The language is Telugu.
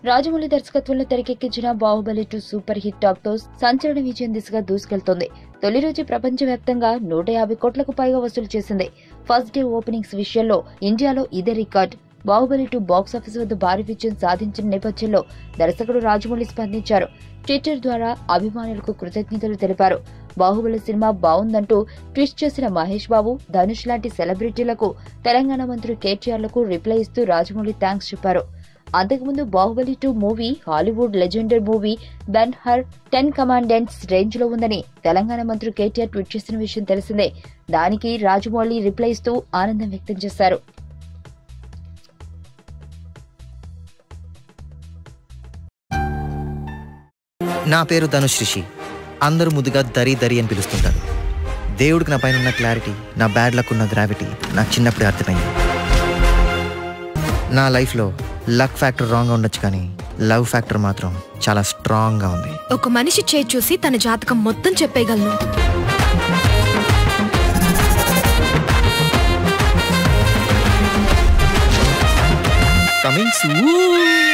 రాజమౌళి దర్శకత్వంలో తెరకెక్కించిన బాహుబలి 2 సూపర్ హిట్ టాక్ తో సంచలన విజయం దిశగా దూసుకెళ్తోంది. తొలి రోజు ప్రపంచవ్యాప్తంగా 150 కోట్లకు పైగా వసూలు చేసింది. ఫస్ట్ డే ఓపెనింగ్స్ విషయంలో ఇండియాలో ఇదే రికార్డ్. బాహుబలి 2 బాక్సాఫీస్ వద్ద భారీ విజయం సాధించిన నేపథ్యంలో దర్శకుడు రాజమౌళి స్పందించారు. ట్విట్టర్ ద్వారా అభిమానులకు కృతజ్ఞతలు తెలిపారు. బాహుబలి సినిమా బావుందంటూ ట్వీట్ చేసిన మహేష్ బాబు, ధనుష్ లాంటి సెలబ్రిటీలకు తెలంగాణ మంత్రి కేటీఆర్లకు రిప్లై ఇస్తూ రాజమౌళి థాంక్స్ చెప్పారు. అంతకుముందు Baahubali 2 movie Hollywood legendary movie Ben her 10 commandants range లో ఉందని తెలంగాణ మంత్రి కేటీఆర్ ట్వీట్ చేసిన విషయం తెలిసిందే. దానికి రాజమౌళి రిప్లై ఇస్తూ ఆనందం వ్యక్తం చేశారు. నా పేరు ధనుష్ రిషి. అందరూ ముద్దుగా దరి దరి అని పిలుస్తుంటారు. దేవుడికి నా పైన ఉన్న క్లారిటీ, నా బ్యాడ్ లక్ ఉన్న గ్రావిటీ నాకు చిన్నప్పుడే అర్థమైంది. నా లైఫ్లో లక్ ఫ్యాక్టర్ రాంగ్గా ఉండొచ్చు, కానీ లవ్ ఫ్యాక్టర్ మాత్రం చాలా స్ట్రాంగ్గా ఉంది. ఒక మనిషి చేయి చూసి తన జాతకం మొత్తం చెప్పేయగలను. Coming soon.